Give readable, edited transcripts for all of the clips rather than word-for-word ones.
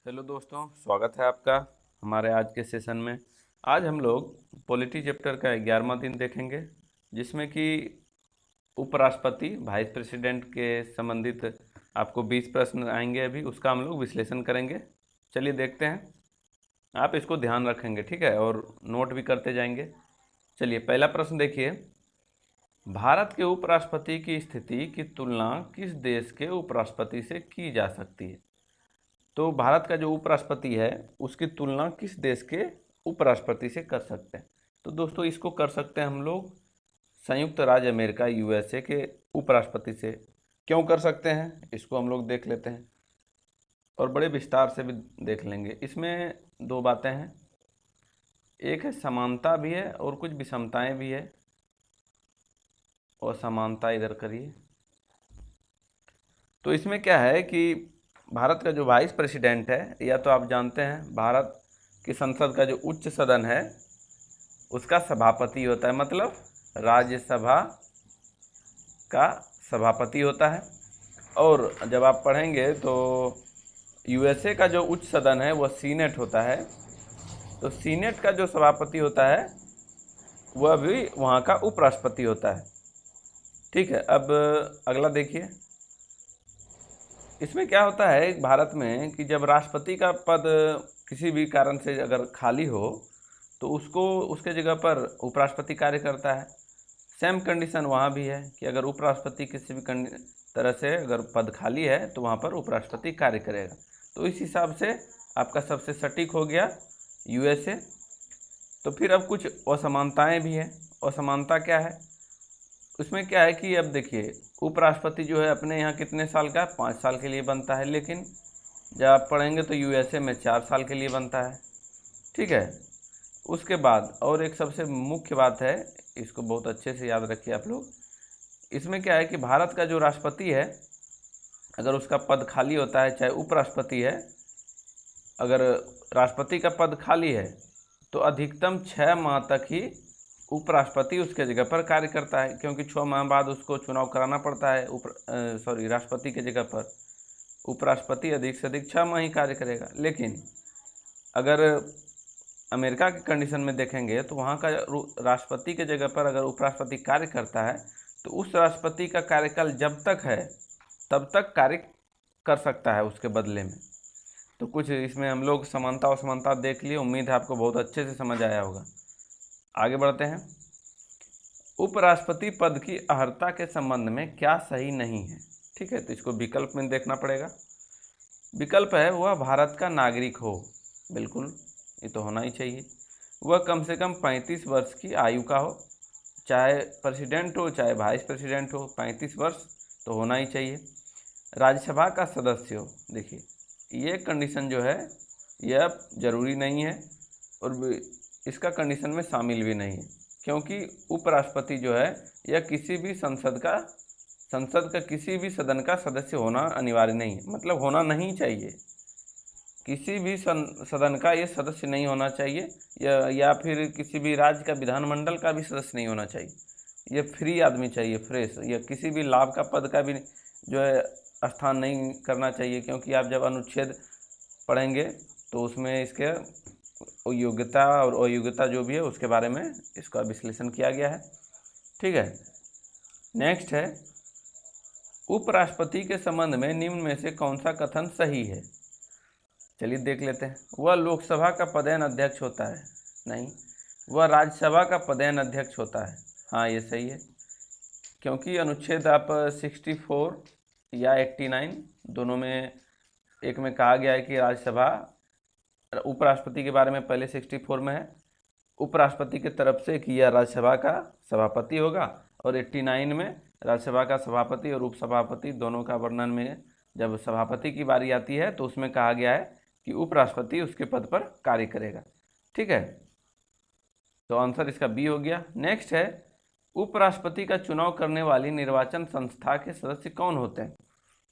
Hello दोस्तों, स्वागत है आपका हमारे आज के सेशन में। आज हम लोग पॉलिटी चैप्टर का 11वां दिन देखेंगे, जिसमें कि उपराष्ट्रपति वाइस प्रेसिडेंट के संबंधित आपको 20 प्रश्न आएंगे। अभी उसका हम लोग विश्लेषण करेंगे। चलिए देखते हैं। आप इसको ध्यान रखेंगे, ठीक है, और नोट भी करते जाएंगे। चलिए पहला प्रश्न देखिए। भारत के उपराष्ट्रपति की स्थिति की तुलना किस देश के उपराष्ट्रपति से की जा सकती है? तो भारत का जो उपराष्ट्रपति है उसकी तुलना किस देश के उपराष्ट्रपति से कर सकते हैं? तो दोस्तों इसको कर सकते हैं हम लोग संयुक्त राज्य अमेरिका यूएसए के उपराष्ट्रपति से। क्यों कर सकते हैं इसको हम लोग देख लेते हैं और बड़े विस्तार से भी देख लेंगे। इसमें दो बातें हैं, एक है समानता भी है और कुछ विषमताएं भी है। और समानता इधर करिए। तो इसमें क्या है कि भारत का जो वाइस प्रेसिडेंट है, या तो आप जानते हैं भारत की संसद का जो उच्च सदन है उसका सभापति होता है, मतलब राज्यसभा का सभापति होता है। और जब आप पढ़ेंगे तो यूएसए का जो उच्च सदन है वह सीनेट होता है। तो सीनेट का जो सभापति होता है वह भी वहाँ का उपराष्ट्रपति होता है। ठीक है, अब अगला देखिए। इसमें क्या होता है भारत में कि जब राष्ट्रपति का पद किसी भी कारण से अगर खाली हो तो उसको उसके जगह पर उपराष्ट्रपति कार्य करता है। सेम कंडीशन वहाँ भी है कि अगर उपराष्ट्रपति किसी भी तरह से अगर पद खाली है तो वहाँ पर उपराष्ट्रपति कार्य करेगा। तो इस हिसाब से आपका सबसे सटीक हो गया यूएसए। तो फिर अब कुछ असमानताएं भी हैं। असमानता क्या है? उसमें क्या है कि अब देखिए उपराष्ट्रपति जो है अपने यहाँ कितने साल का, 5 साल के लिए बनता है, लेकिन जब आप पढ़ेंगे तो यूएसए में 4 साल के लिए बनता है। ठीक है, उसके बाद और एक सबसे मुख्य बात है, इसको बहुत अच्छे से याद रखिए आप लोग। इसमें क्या है कि भारत का जो राष्ट्रपति है अगर उसका पद खाली होता है, चाहे उपराष्ट्रपति है, अगर राष्ट्रपति का पद खाली है तो अधिकतम 6 माह तक ही उपराष्ट्रपति उसके जगह पर कार्य करता है, क्योंकि 6 माह बाद उसको चुनाव कराना पड़ता है। राष्ट्रपति की जगह पर उपराष्ट्रपति अधिक से अधिक 6 माह ही कार्य करेगा। लेकिन अगर अमेरिका की कंडीशन में देखेंगे तो वहाँ का राष्ट्रपति के जगह पर अगर उपराष्ट्रपति कार्य करता है तो उस राष्ट्रपति का कार्यकाल जब तक है तब तक कार्य कर सकता है उसके बदले में। तो कुछ इसमें हम लोग समानता और असमानता देख लिए। उम्मीद है आपको बहुत अच्छे से समझ आया होगा। आगे बढ़ते हैं। उपराष्ट्रपति पद की अर्हता के संबंध में क्या सही नहीं है? ठीक है, तो इसको विकल्प में देखना पड़ेगा। विकल्प है वह भारत का नागरिक हो, बिल्कुल ये तो होना ही चाहिए। वह कम से कम 35 वर्ष की आयु का हो, चाहे प्रेसिडेंट हो चाहे वाइस प्रेसिडेंट हो, 35 वर्ष तो होना ही चाहिए। राज्यसभा का सदस्य हो, देखिए ये कंडीशन जो है यह जरूरी नहीं है और इसका कंडीशन में शामिल भी नहीं है, क्योंकि उपराष्ट्रपति जो है यह किसी भी संसद का किसी भी सदन का सदस्य होना अनिवार्य नहीं है, मतलब होना नहीं चाहिए। किसी भी सदन का ये सदस्य नहीं होना चाहिए, या फिर किसी भी राज्य का विधानमंडल का भी सदस्य नहीं होना चाहिए। ये फ्री आदमी चाहिए, फ्रेश, या किसी भी लाभ का पद का भी जो है स्थान नहीं करना चाहिए, क्योंकि आप जब अनुच्छेद पढ़ेंगे तो उसमें इसके योग्यता और अयोग्यता जो भी है उसके बारे में इसका विश्लेषण किया गया है। ठीक है, नेक्स्ट है उपराष्ट्रपति के संबंध में निम्न में से कौन सा कथन सही है? चलिए देख लेते हैं। वह लोकसभा का पदेन अध्यक्ष होता है, नहीं। वह राज्यसभा का पदेन अध्यक्ष होता है, हाँ ये सही है, क्योंकि अनुच्छेद आप 64 या 89 दोनों में एक में कहा गया है कि राज्यसभा उपराष्ट्रपति के बारे में पहले 64 में है उपराष्ट्रपति की तरफ से कि यह राज्यसभा का सभापति होगा, और 89 में राज्यसभा का सभापति और उपसभापति दोनों का वर्णन में जब सभापति की बारी आती है तो उसमें कहा गया है कि उपराष्ट्रपति उसके पद पर कार्य करेगा। ठीक है, तो आंसर इसका बी हो गया। नेक्स्ट है उपराष्ट्रपति का चुनाव करने वाली निर्वाचन संस्था के सदस्य कौन होते हैं?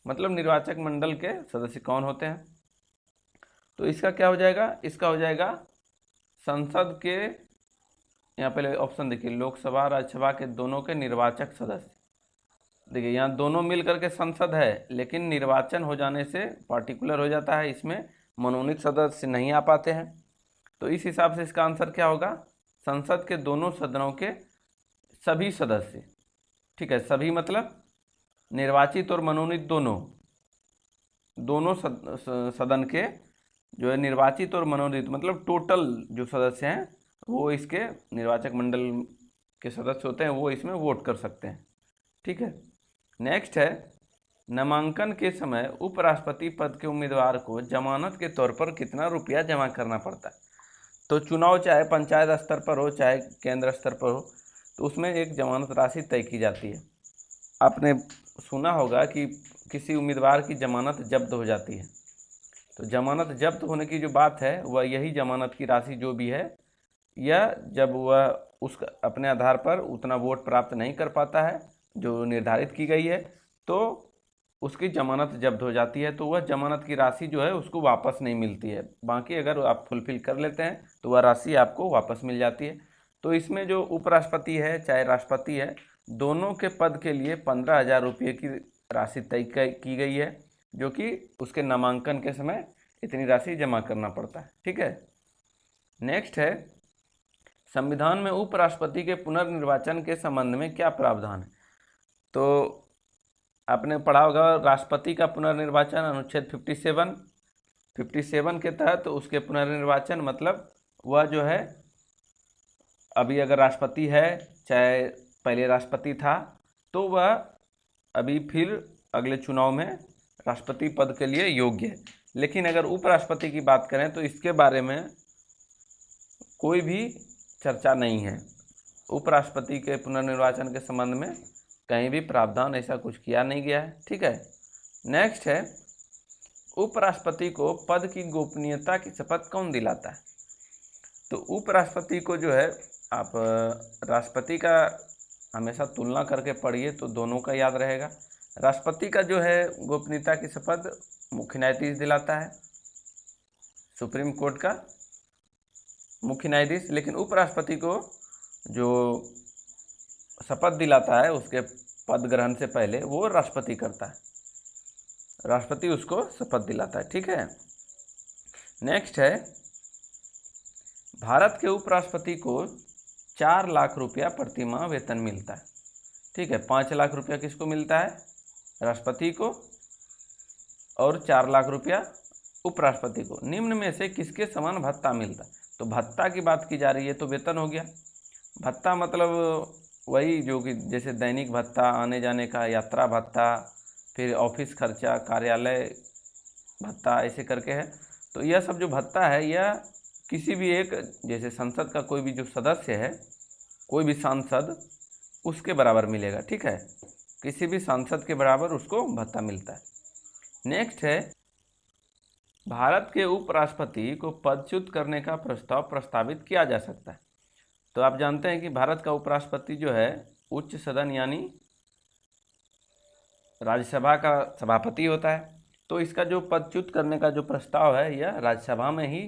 मतलब निर्वाचक मंडल के सदस्य कौन होते हैं? तो इसका क्या हो जाएगा? इसका हो जाएगा संसद के, यहाँ पहले ऑप्शन देखिए, लोकसभा राज्यसभा के दोनों के निर्वाचक सदस्य। देखिए यहाँ दोनों मिल करके संसद है, लेकिन निर्वाचन हो जाने से पार्टिकुलर हो जाता है इसमें, मनोनीत सदस्य नहीं आ पाते हैं। तो इस हिसाब से इसका आंसर क्या होगा, संसद के दोनों सदनों के सभी सदस्य, ठीक है, सभी मतलब निर्वाचित और मनोनीत दोनों सदन के जो है निर्वाचित और मनोनीत मतलब टोटल जो सदस्य हैं वो इसके निर्वाचक मंडल के सदस्य होते हैं, वो इसमें वोट कर सकते हैं, ठीक है। नेक्स्ट है, नामांकन के समय उपराष्ट्रपति पद के उम्मीदवार को जमानत के तौर पर कितना रुपया जमा करना पड़ता है। तो चुनाव चाहे पंचायत स्तर पर हो चाहे केंद्र स्तर पर हो, तो उसमें एक जमानत राशि तय की जाती है। आपने सुना होगा कि किसी उम्मीदवार की जमानत जब्त हो जाती है, तो जमानत जब्त होने की जो बात है वह यही जमानत की राशि जो भी है, या जब वह उस अपने आधार पर उतना वोट प्राप्त नहीं कर पाता है जो निर्धारित की गई है, तो उसकी जमानत जब्त हो जाती है, तो वह जमानत की राशि जो है उसको वापस नहीं मिलती है। बाकी अगर आप फुलफिल कर लेते हैं तो वह राशि आपको वापस मिल जाती है। तो इसमें जो उपराष्ट्रपति है चाहे राष्ट्रपति है, दोनों के पद के लिए 15,000 रुपये की राशि तय की गई है, जो कि उसके नामांकन के समय इतनी राशि जमा करना पड़ता है, ठीक है। नेक्स्ट है, संविधान में उपराष्ट्रपति के पुनर्निर्वाचन के संबंध में क्या प्रावधान है। तो आपने पढ़ा होगा राष्ट्रपति का पुनर्निर्वाचन अनुच्छेद 57 के तहत उसके पुनर्निर्वाचन मतलब वह जो है अभी अगर राष्ट्रपति है चाहे पहले राष्ट्रपति था, तो वह अभी फिर अगले चुनाव में राष्ट्रपति पद के लिए योग्य है। लेकिन अगर उपराष्ट्रपति की बात करें तो इसके बारे में कोई भी चर्चा नहीं है। उपराष्ट्रपति के पुनर्निर्वाचन के संबंध में कहीं भी प्रावधान ऐसा कुछ किया नहीं गया है, ठीक है। नेक्स्ट है, उपराष्ट्रपति को पद की गोपनीयता की शपथ कौन दिलाता है। तो उपराष्ट्रपति को जो है आप राष्ट्रपति का हमेशा तुलना करके पढ़िए तो दोनों का याद रहेगा। राष्ट्रपति का जो है गोपनीयता की शपथ मुख्य न्यायाधीश दिलाता है, सुप्रीम कोर्ट का मुख्य न्यायाधीश, लेकिन उपराष्ट्रपति को जो शपथ दिलाता है उसके पद ग्रहण से पहले वो राष्ट्रपति करता है, राष्ट्रपति उसको शपथ दिलाता है, ठीक है। नेक्स्ट है, भारत के उपराष्ट्रपति को 4 लाख रुपया प्रति माह वेतन मिलता है, ठीक है। 5 लाख रुपया किसको मिलता है, राष्ट्रपति को, और 4 लाख रुपया उपराष्ट्रपति को। निम्न में से किसके समान भत्ता मिलता है। तो भत्ता की बात की जा रही है तो वेतन हो गया। भत्ता मतलब वही जो कि जैसे दैनिक भत्ता, आने जाने का यात्रा भत्ता, फिर ऑफिस खर्चा, कार्यालय भत्ता, ऐसे करके है। तो यह सब जो भत्ता है यह किसी भी एक जैसे संसद का कोई भी जो सदस्य है, कोई भी सांसद, उसके बराबर मिलेगा, ठीक है। किसी भी सांसद के बराबर उसको भत्ता मिलता है। नेक्स्ट है, भारत के उपराष्ट्रपति को पदच्युत करने का प्रस्ताव प्रस्तावित किया जा सकता है। तो आप जानते हैं कि भारत का उपराष्ट्रपति जो है उच्च सदन यानी राज्यसभा का सभापति होता है। तो इसका जो पदच्युत करने का जो प्रस्ताव है यह राज्यसभा में ही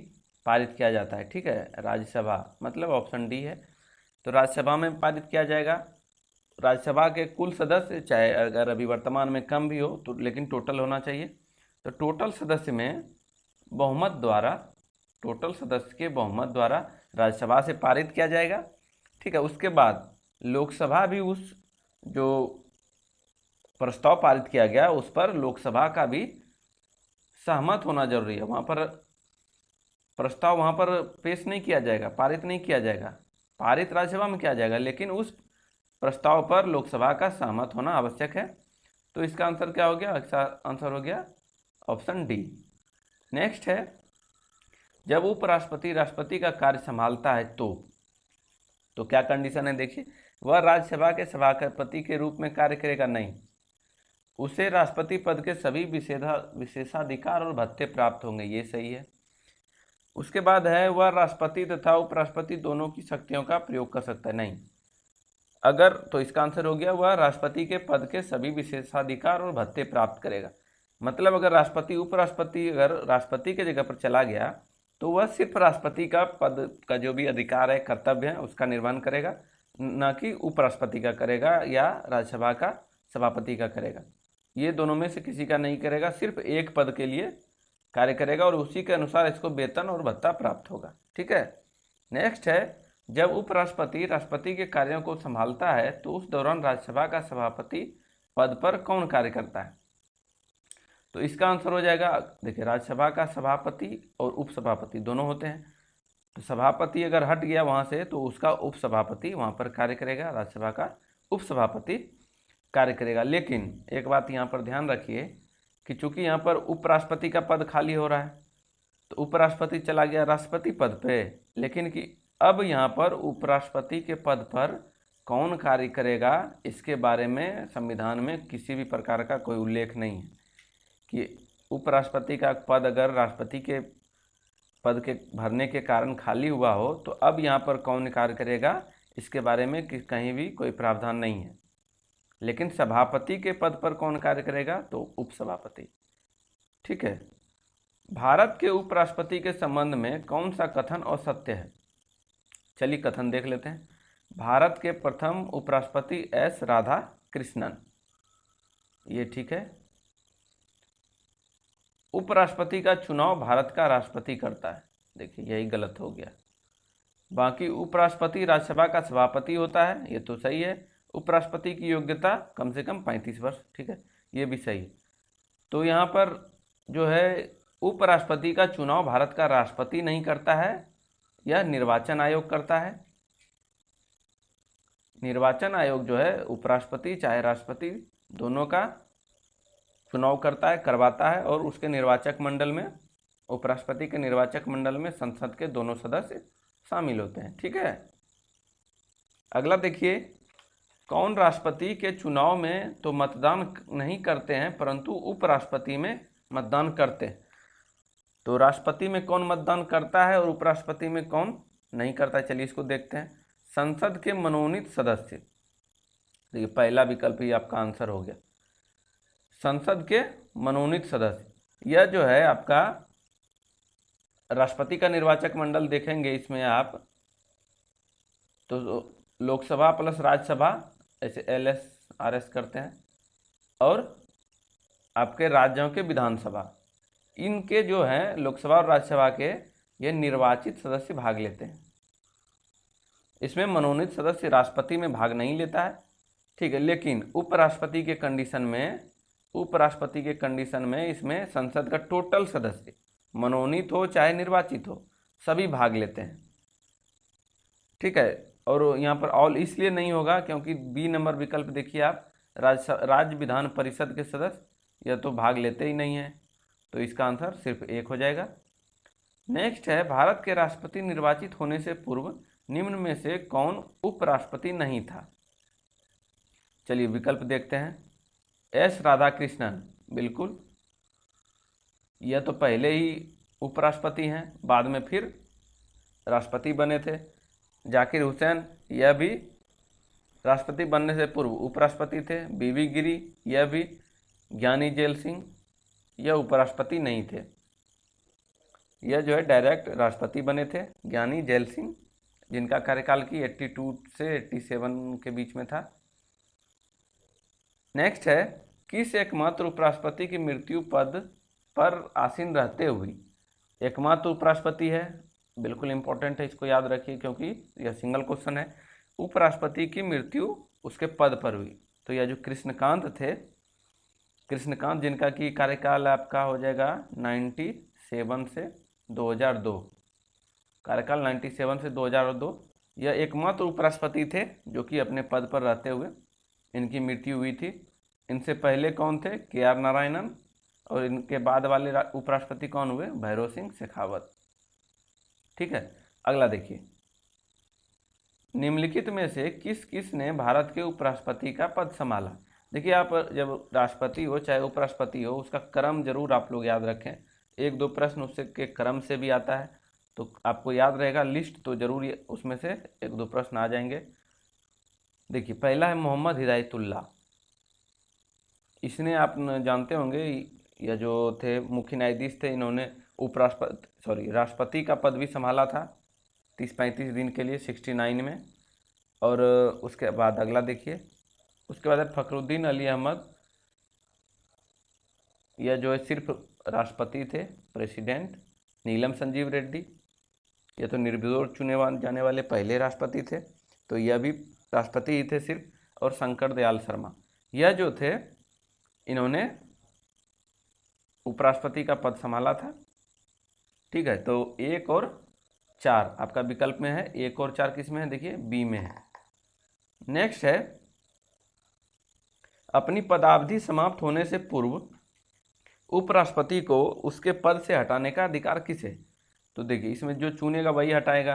पारित किया जाता है, ठीक है। राज्यसभा मतलब ऑप्शन डी है। तो राज्यसभा में पारित किया जाएगा। राज्यसभा के कुल सदस्य चाहे अगर अभी वर्तमान में कम भी हो तो लेकिन टोटल होना चाहिए। तो टोटल सदस्य में बहुमत द्वारा, टोटल सदस्य के बहुमत द्वारा राज्यसभा से पारित किया जाएगा, ठीक है। उसके बाद लोकसभा भी उस जो प्रस्ताव पारित किया गया उस पर लोकसभा का भी सहमत होना जरूरी है। वहाँ पर प्रस्ताव वहाँ पर पेश नहीं किया जाएगा, पारित नहीं किया जाएगा, पारित राज्यसभा में किया जाएगा, लेकिन उस प्रस्ताव पर लोकसभा का सहमत होना आवश्यक है। तो इसका आंसर क्या हो गया, आंसर हो गया ऑप्शन डी। नेक्स्ट है, जब उपराष्ट्रपति राष्ट्रपति का कार्य संभालता है तो क्या कंडीशन है, देखिए, वह राज्यसभा के सभापति के रूप में कार्य करेगा, नहीं, उसे राष्ट्रपति पद के सभी विशेषाधिकार और भत्ते प्राप्त होंगे, ये सही है। उसके बाद है, वह राष्ट्रपति तथा उपराष्ट्रपति दोनों की शक्तियों का प्रयोग कर सकता है, नहीं। अगर तो इसका आंसर हो गया, वह राष्ट्रपति के पद के सभी विशेषाधिकार और भत्ते प्राप्त करेगा। मतलब अगर राष्ट्रपति उपराष्ट्रपति अगर राष्ट्रपति के जगह पर चला गया तो वह सिर्फ राष्ट्रपति का पद का जो भी अधिकार है, कर्तव्य है, उसका निर्वहन करेगा, न कि उपराष्ट्रपति का करेगा या राज्यसभा का सभापति का करेगा। ये दोनों में से किसी का नहीं करेगा, सिर्फ एक पद के लिए कार्य करेगा और उसी के अनुसार इसको वेतन और भत्ता प्राप्त होगा। ठीक है। नेक्स्ट है, जब उपराष्ट्रपति राष्ट्रपति के कार्यों को संभालता है तो उस दौरान राज्यसभा का सभापति पद पर कौन कार्य करता है? तो इसका आंसर हो जाएगा, देखिए राज्यसभा का सभापति और उपसभापति दोनों होते हैं। तो सभापति अगर हट गया वहाँ से तो उसका उपसभापति वहाँ पर कार्य करेगा, राज्यसभा का उपसभापति कार्य करेगा। लेकिन एक बात यहाँ पर ध्यान रखिए कि चूंकि यहाँ पर उपराष्ट्रपति का पद खाली हो रहा है तो उपराष्ट्रपति चला गया राष्ट्रपति पद पे, लेकिन कि अब यहाँ पर उपराष्ट्रपति के पद पर कौन कार्य करेगा इसके बारे में संविधान में किसी भी प्रकार का कोई उल्लेख नहीं है कि उपराष्ट्रपति का पद अगर राष्ट्रपति के पद के भरने के कारण खाली हुआ हो तो अब यहाँ पर कौन कार्य करेगा इसके बारे में कहीं भी कोई प्रावधान नहीं है। लेकिन सभापति के पद पर कौन कार्य करेगा? तो उपसभापति। ठीक है। भारत के उपराष्ट्रपति के संबंध में कौन सा कथन असत्य है? चलिए कथन देख लेते हैं। भारत के प्रथम उपराष्ट्रपति एस राधा कृष्णन, ये ठीक है। उपराष्ट्रपति का चुनाव भारत का राष्ट्रपति करता है, देखिए यही गलत हो गया। बाकी उपराष्ट्रपति राज्यसभा का सभापति होता है, ये तो सही है। उपराष्ट्रपति की योग्यता कम से कम 35 वर्ष, ठीक है, ये भी सही है। तो यहाँ पर जो है उपराष्ट्रपति का चुनाव भारत का राष्ट्रपति नहीं करता है, यह निर्वाचन आयोग करता है। निर्वाचन आयोग जो है उपराष्ट्रपति चाहे राष्ट्रपति दोनों का चुनाव करता है, करवाता है, और उसके निर्वाचक मंडल में, उपराष्ट्रपति के निर्वाचक मंडल में संसद के दोनों सदस्य शामिल होते हैं। ठीक है। अगला देखिए, कौन राष्ट्रपति के चुनाव में तो मतदान नहीं करते हैं परंतु उपराष्ट्रपति में मतदान करते हैं? तो राष्ट्रपति में कौन मतदान करता है और उपराष्ट्रपति में कौन नहीं करता है? चलिए इसको देखते हैं। संसद के मनोनीत सदस्य, देखिए पहला विकल्प ही आपका आंसर हो गया। संसद के मनोनीत सदस्य, यह जो है आपका राष्ट्रपति का निर्वाचक मंडल देखेंगे इसमें आप तो लोकसभा प्लस राज्यसभा ऐसे LS-RS करते हैं, और आपके राज्यों के विधानसभा, इनके जो हैं लोकसभा और राज्यसभा के ये निर्वाचित सदस्य भाग लेते हैं। इसमें मनोनीत सदस्य राष्ट्रपति में भाग नहीं लेता है। ठीक है। लेकिन उपराष्ट्रपति के कंडीशन में इसमें संसद का टोटल सदस्य मनोनीत हो चाहे निर्वाचित हो सभी भाग लेते हैं। ठीक है। और यहाँ पर ऑल इसलिए नहीं होगा क्योंकि बी नंबर विकल्प देखिए आप, राज्य विधान परिषद के सदस्य यह तो भाग लेते ही नहीं हैं, तो इसका आंसर सिर्फ 1 हो जाएगा। नेक्स्ट है, भारत के राष्ट्रपति निर्वाचित होने से पूर्व निम्न में से कौन उपराष्ट्रपति नहीं था? चलिए विकल्प देखते हैं। एस राधाकृष्णन, बिल्कुल, यह तो पहले ही उपराष्ट्रपति हैं, बाद में फिर राष्ट्रपति बने थे। जाकिर हुसैन, यह भी राष्ट्रपति बनने से पूर्व उपराष्ट्रपति थे। बीवी गिरी, यह भी। ज्ञानी जैल सिंह, यह उपराष्ट्रपति नहीं थे, यह जो है डायरेक्ट राष्ट्रपति बने थे। ज्ञानी जैल सिंह, जिनका कार्यकाल की 82 से 87 के बीच में था। नेक्स्ट है, किस एकमात्र उपराष्ट्रपति की मृत्यु पद पर आसीन रहते हुए, एकमात्र उपराष्ट्रपति है, बिल्कुल इंपॉर्टेंट है, इसको याद रखिए क्योंकि यह सिंगल क्वेश्चन है। उपराष्ट्रपति की मृत्यु उसके पद पर हुई, तो यह जो कृष्णकांत थे, कृष्णकांत जिनका की कार्यकाल आपका हो जाएगा 97 से 2002, कार्यकाल 97 से 2002, यह एकमात्र उपराष्ट्रपति थे जो कि अपने पद पर रहते हुए इनकी मृत्यु हुई थी। इनसे पहले कौन थे? KR नारायणन, और इनके बाद वाले उपराष्ट्रपति कौन हुए? भैरों सिंह शेखावत। ठीक है। अगला देखिए, निम्नलिखित में से किस किस ने भारत के उपराष्ट्रपति का पद संभाला? देखिए आप जब राष्ट्रपति हो चाहे उपराष्ट्रपति हो उसका क्रम जरूर आप लोग याद रखें। 1-2 प्रश्न उससे के क्रम से भी आता है, तो आपको याद रहेगा लिस्ट, तो जरूर उसमें से 1-2 प्रश्न आ जाएंगे। देखिए पहला है मोहम्मद हिदायतुल्लाह, इसने आप जानते होंगे, यह जो थे मुख्य न्यायाधीश थे, इन्होंने राष्ट्रपति का पद भी संभाला था 30-35 दिन के लिए 69 में। और उसके बाद अगला देखिए, उसके बाद है फखरुद्दीन अली अहमद, यह जो है सिर्फ राष्ट्रपति थे, प्रेसिडेंट नीलम संजीव रेड्डी, ये तो निर्विरोध चुने जाने वाले पहले राष्ट्रपति थे, तो यह भी राष्ट्रपति ही थे सिर्फ। और शंकर दयाल शर्मा, यह जो थे इन्होंने उपराष्ट्रपति का पद संभाला था। ठीक है, तो 1 और 4 आपका विकल्प में है, 1 और 4 किस में है, देखिए बी में है। नेक्स्ट है, अपनी पदावधि समाप्त होने से पूर्व उपराष्ट्रपति को उसके पद से हटाने का अधिकार किसे? तो देखिए इसमें जो चुनेगा वही हटाएगा,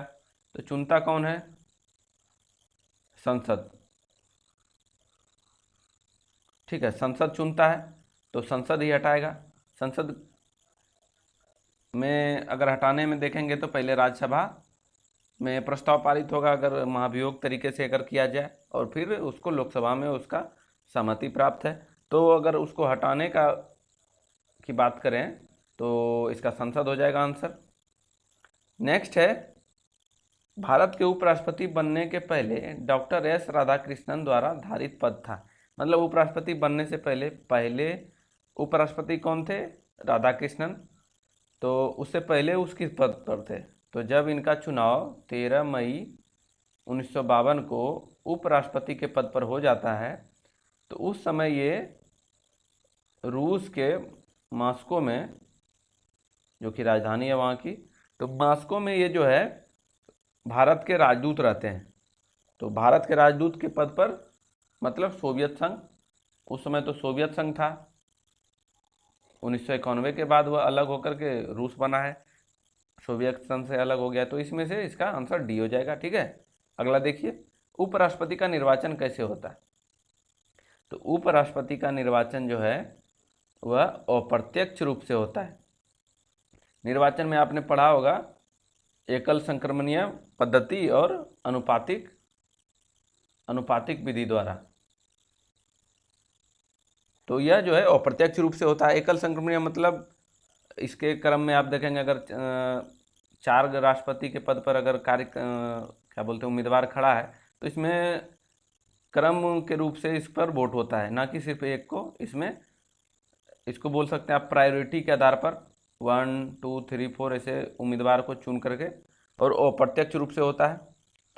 तो चुनता कौन है? संसद। ठीक है, संसद चुनता है तो संसद ही हटाएगा। संसद में अगर हटाने में देखेंगे तो पहले राज्यसभा में प्रस्ताव पारित होगा अगर महाभियोग तरीके से अगर किया जाए, और फिर उसको लोकसभा में उसका सहमति प्राप्त है। तो अगर उसको हटाने की बात करें तो इसका संसद हो जाएगा आंसर। नेक्स्ट है, भारत के उपराष्ट्रपति बनने के पहले डॉक्टर एस राधाकृष्णन द्वारा धारित पद था। मतलब उपराष्ट्रपति बनने से पहले उपराष्ट्रपति कौन थे? राधाकृष्णन। तो उससे पहले उसकिस पद पर थे? तो जब इनका चुनाव 13 मई 1952 को उपराष्ट्रपति के पद पर हो जाता है, तो उस समय ये रूस के मॉस्को में, जो कि राजधानी है वहाँ की, तो मॉस्को में ये जो है भारत के राजदूत रहते हैं। तो भारत के राजदूत के पद पर, मतलब सोवियत संघ, उस समय तो सोवियत संघ था, 1991 के बाद वह अलग होकर के रूस बना है, सोवियत संघ से अलग हो गया। तो इसमें से इसका आंसर डी हो जाएगा। ठीक है, अगला देखिए, उपराष्ट्रपति का निर्वाचन कैसे होता है? तो उपराष्ट्रपति का निर्वाचन जो है वह अप्रत्यक्ष रूप से होता है। निर्वाचन में आपने पढ़ा होगा एकल संक्रमणीय पद्धति और अनुपातिक विधि द्वारा। तो यह जो है अप्रत्यक्ष रूप से होता है। एकल संक्रमणीय मतलब इसके क्रम में आप देखेंगे अगर 4 राष्ट्रपति के पद पर अगर क्या बोलते हैं उम्मीदवार खड़ा है, तो इसमें क्रम के रूप से इस पर वोट होता है, ना कि सिर्फ एक को। इसमें इसको बोल सकते हैं आप प्रायोरिटी के आधार पर 1 2 3 4 ऐसे उम्मीदवार को चुन करके, और अप्रत्यक्ष रूप से होता है।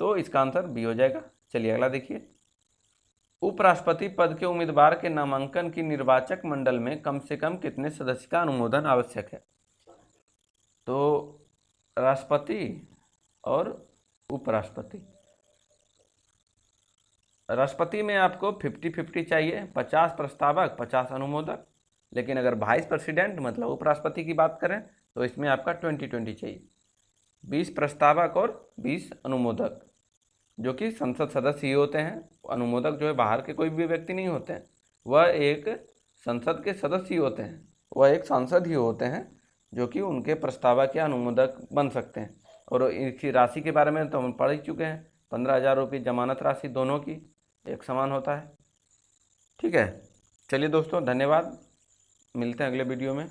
तो इसका आंसर बी हो जाएगा। चलिए अगला देखिए, उपराष्ट्रपति पद के उम्मीदवार के नामांकन की निर्वाचक मंडल में कम से कम कितने सदस्य का अनुमोदन आवश्यक है? तो राष्ट्रपति और उपराष्ट्रपति, राष्ट्रपति में आपको 50-50 चाहिए, 50 प्रस्तावक 50 अनुमोदक। लेकिन अगर वाइस प्रेसिडेंट मतलब उपराष्ट्रपति की बात करें तो इसमें आपका 20-20 चाहिए, 20 प्रस्तावक और 20 अनुमोदक, जो कि संसद सदस्य ही होते हैं। अनुमोदक जो है बाहर के कोई भी व्यक्ति नहीं होते हैं, वह एक संसद के सदस्य ही होते हैं, वह एक सांसद ही होते हैं जो कि उनके प्रस्तावक या अनुमोदक बन सकते हैं। और इसकी राशि के बारे में तो हम पढ़ ही चुके हैं, 15,000 रुपये जमानत राशि दोनों की एक समान होता है। ठीक है, चलिए दोस्तों, धन्यवाद, मिलते हैं अगले वीडियो में।